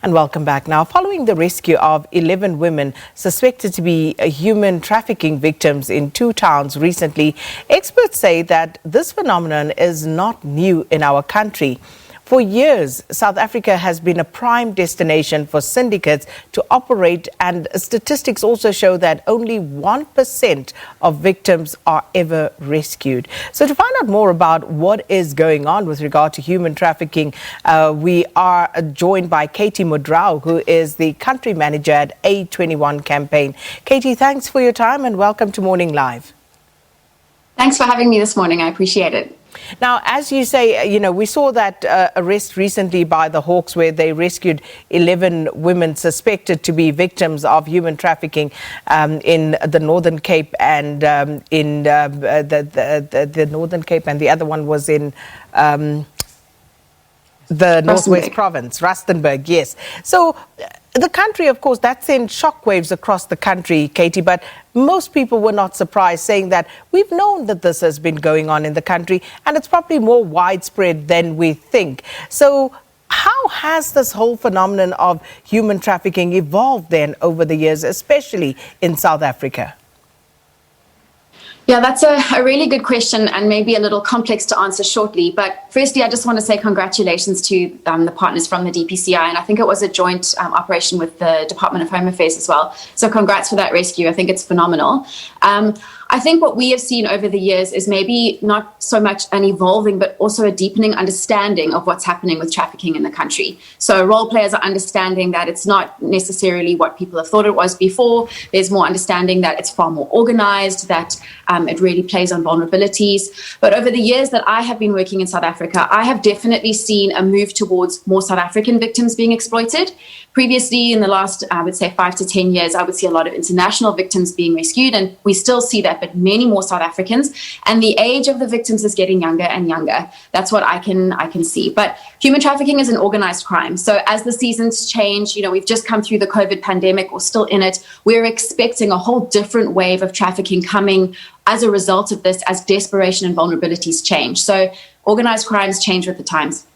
And welcome back. Now, following the rescue of 11 women suspected to be human trafficking victims in 2 towns recently, experts say that this phenomenon is not new in our country. For years, South Africa has been a prime destination for syndicates to operate, and statistics also show that only 1% of victims are ever rescued. So to find out more about what is going on with regard to human trafficking, we are joined by Katie Modrau, who is the country manager at A21 Campaign. Katie, thanks for your time and welcome to Morning Live. Thanks for having me this morning. I appreciate it. Now, as you say, we saw that arrest recently by the Hawks where they rescued 11 women suspected to be victims of human trafficking in the Northern Cape and in the Northern Cape, and the other one was in the Northwest Province, Rustenburg, yes. So the country, of course, that sent shockwaves across the country, Katie, but most people were not surprised, saying that we've known that this has been going on in the country and it's probably more widespread than we think. So how has this whole phenomenon of human trafficking evolved then over the years, especially in South Africa? Yeah, that's a really good question and maybe a little complex to answer shortly. But firstly, I just want to say congratulations to the partners from the DPCI. And I think it was a joint operation with the Department of Home Affairs as well. So congrats for that rescue. I think it's phenomenal. I think what we have seen over the years is maybe not so much an evolving, but also a deepening understanding of what's happening with trafficking in the country. So role players are understanding that it's not necessarily what people have thought it was before. There's more understanding that it's far more organized, that it really plays on vulnerabilities. But over the years that I have been working in South Africa, I have definitely seen a move towards more South African victims being exploited. Previously, in the last, I would say 5 to 10 years, I would see a lot of international victims being rescued, and we still see that, but many more South Africans. And the age of the victims is getting younger and younger. That's what I can see. But human trafficking is an organized crime. So as the seasons change, we've just come through the COVID pandemic, we're still in it. We're expecting a whole different wave of trafficking coming as a result of this, as desperation and vulnerabilities change. So organized crimes change with the times.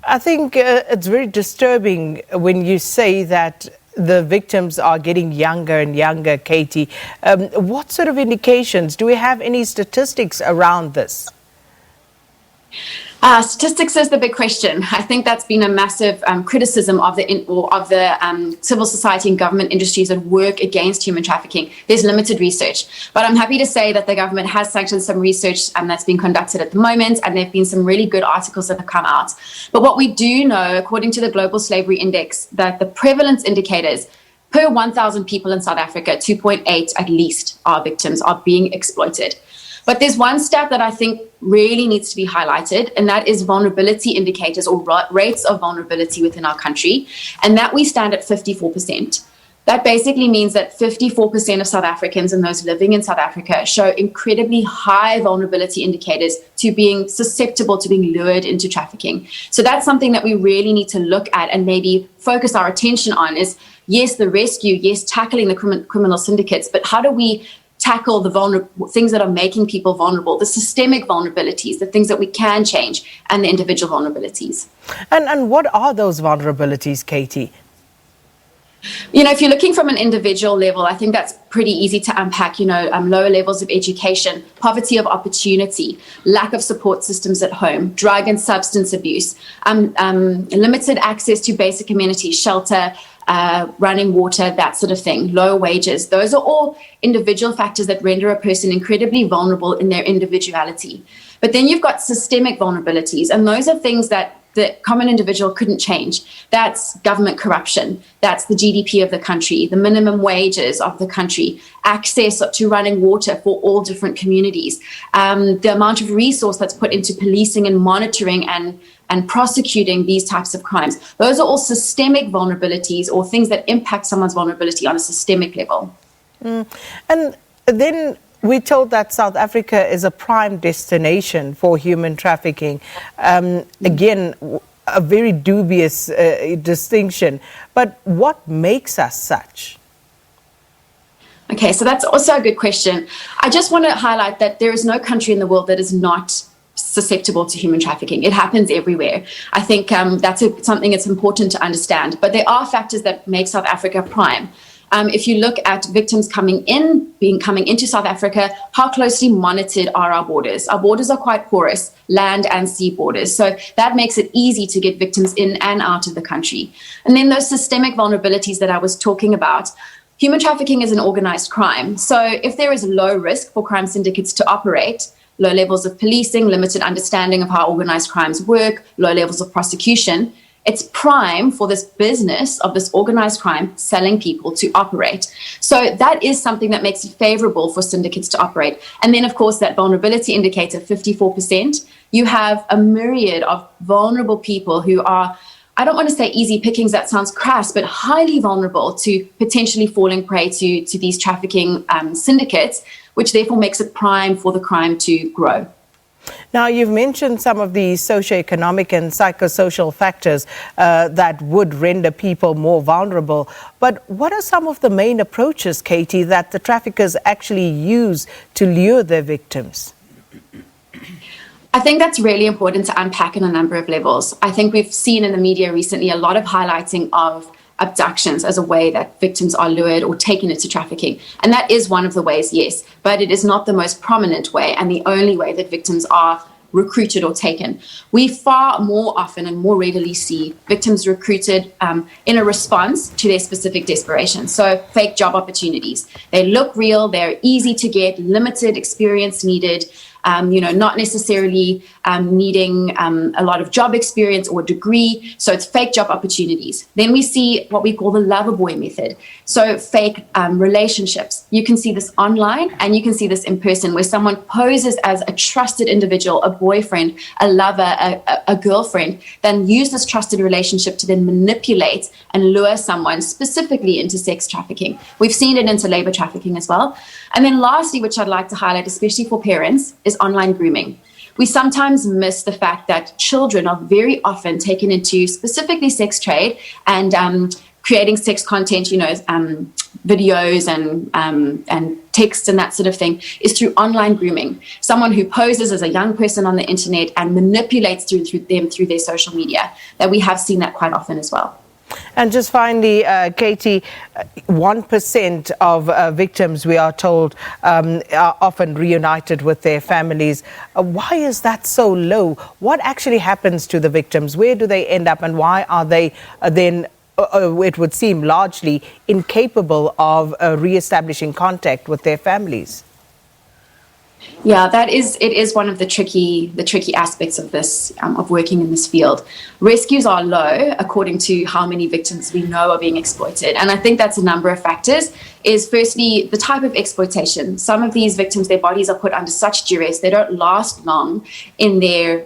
I think it's very disturbing when you say that the victims are getting younger and younger, Katie. What sort of indications? Do we have any statistics around this? Statistics is the big question. I think that's been a massive criticism of the civil society and government industries that work against human trafficking. There's limited research, but I'm happy to say that the government has sanctioned some research that's being conducted at the moment, and there have been some really good articles that have come out. But what we do know, according to the Global Slavery Index, that the prevalence indicators per 1,000 people in South Africa, 2.8 at least are victims, are being exploited. But there's one stat that I think really needs to be highlighted, and that is vulnerability indicators or rates of vulnerability within our country, and that we stand at 54%. That basically means that 54% of South Africans and those living in South Africa show incredibly high vulnerability indicators to being susceptible to being lured into trafficking. So that's something that we really need to look at and maybe focus our attention on is, yes, the rescue, yes, tackling the criminal syndicates, but how do we tackle the things that are making people vulnerable, the systemic vulnerabilities, the things that we can change, and the individual vulnerabilities. And what are those vulnerabilities, Katie? If you're looking from an individual level, I think that's pretty easy to unpack. Lower levels of education, poverty of opportunity, lack of support systems at home, drug and substance abuse, limited access to basic amenities, shelter, running water, that sort of thing, low wages. Those are all individual factors that render a person incredibly vulnerable in their individuality. But then you've got systemic vulnerabilities, and those are things that the common individual couldn't change. That's government corruption. That's the GDP of the country, the minimum wages of the country, access to running water for all different communities, the amount of resource that's put into policing and monitoring and prosecuting these types of crimes. Those are all systemic vulnerabilities or things that impact someone's vulnerability on a systemic level. And then we're told that South Africa is a prime destination for human trafficking. Again, a very dubious distinction. But what makes us such? Okay, so that's also a good question. I just want to highlight that there is no country in the world that is not susceptible to human trafficking. It happens everywhere. I think that's something it's important to understand. But there are factors that make South Africa prime. If you look at victims coming into South Africa, how closely monitored are our borders? Our borders are quite porous, land and sea borders. So that makes it easy to get victims in and out of the country. And then those systemic vulnerabilities that I was talking about. Human trafficking is an organized crime. So if there is low risk for crime syndicates to operate, low levels of policing, limited understanding of how organized crimes work, low levels of prosecution, it's prime for this business of this organized crime selling people to operate. So that is something that makes it favorable for syndicates to operate. And then, of course, that vulnerability indicator, 54%, you have a myriad of vulnerable people who are, I don't want to say easy pickings, that sounds crass, but highly vulnerable to potentially falling prey to these trafficking syndicates, which therefore makes it prime for the crime to grow. Now, you've mentioned some of the socioeconomic and psychosocial factors that would render people more vulnerable. But what are some of the main approaches, Katie, that the traffickers actually use to lure their victims? I think that's really important to unpack on a number of levels. I think we've seen in the media recently a lot of highlighting of abductions as a way that victims are lured or taken into trafficking. And that is one of the ways, yes, but it is not the most prominent way and the only way that victims are recruited or taken. We far more often and more readily see victims recruited in a response to their specific desperation. So fake job opportunities. They look real, they're easy to get, limited experience needed, not necessarily needing a lot of job experience or degree. So it's fake job opportunities. Then we see what we call the lover boy method. So fake relationships. You can see this online and you can see this in person, where someone poses as a trusted individual, a boyfriend, a lover, a girlfriend, then use this trusted relationship to then manipulate and lure someone specifically into sex trafficking. We've seen it into labor trafficking as well. And then lastly, which I'd like to highlight, especially for parents, is online grooming. We sometimes miss the fact that children are very often taken into specifically sex trade and creating sex content, videos and text and that sort of thing, is through online grooming. Someone who poses as a young person on the internet and manipulates through their social media. That we have seen that quite often as well. And just finally, Katie, 1% of victims, we are told, are often reunited with their families. Why is that so low? What actually happens to the victims? Where do they end up, and why are they then, it would seem, largely incapable of re-establishing contact with their families? Yeah, it is one of the tricky aspects of this, of working in this field. Rescues are low according to how many victims we know are being exploited. And I think that's a number of factors. Is firstly, the type of exploitation. Some of these victims, their bodies are put under such duress, they don't last long in their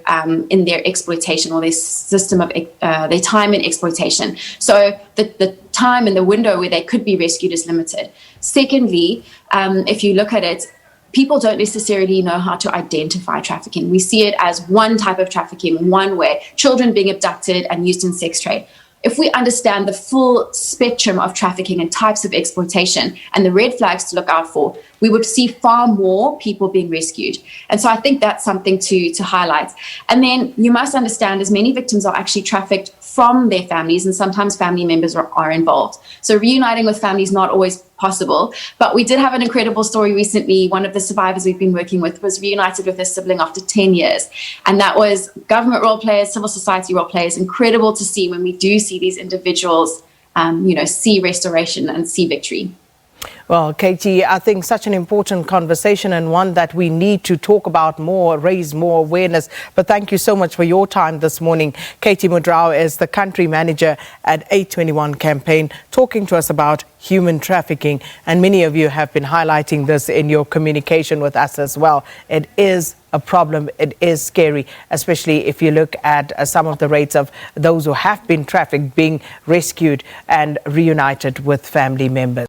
exploitation or their system of their time in exploitation. So the time and the window where they could be rescued is limited. Secondly, if you look at it, people don't necessarily know how to identify trafficking. We see it as one type of trafficking, one way, children being abducted and used in sex trade. If we understand the full spectrum of trafficking and types of exploitation and the red flags to look out for, we would see far more people being rescued. And so I think that's something to highlight. And then you must understand, as many victims are actually trafficked from their families, and sometimes family members are involved. So reuniting with family is not always possible. But we did have an incredible story recently. One of the survivors we've been working with was reunited with his sibling after 10 years. And that was government role players, civil society role players. Incredible to see when we do see these individuals, see restoration and see victory. Well, Katie, I think such an important conversation, and one that we need to talk about more, raise more awareness. But thank you so much for your time this morning. Katie Modrau is the country manager at A21 Campaign, talking to us about human trafficking. And many of you have been highlighting this in your communication with us as well. It is a problem. It is scary, especially if you look at some of the rates of those who have been trafficked being rescued and reunited with family members.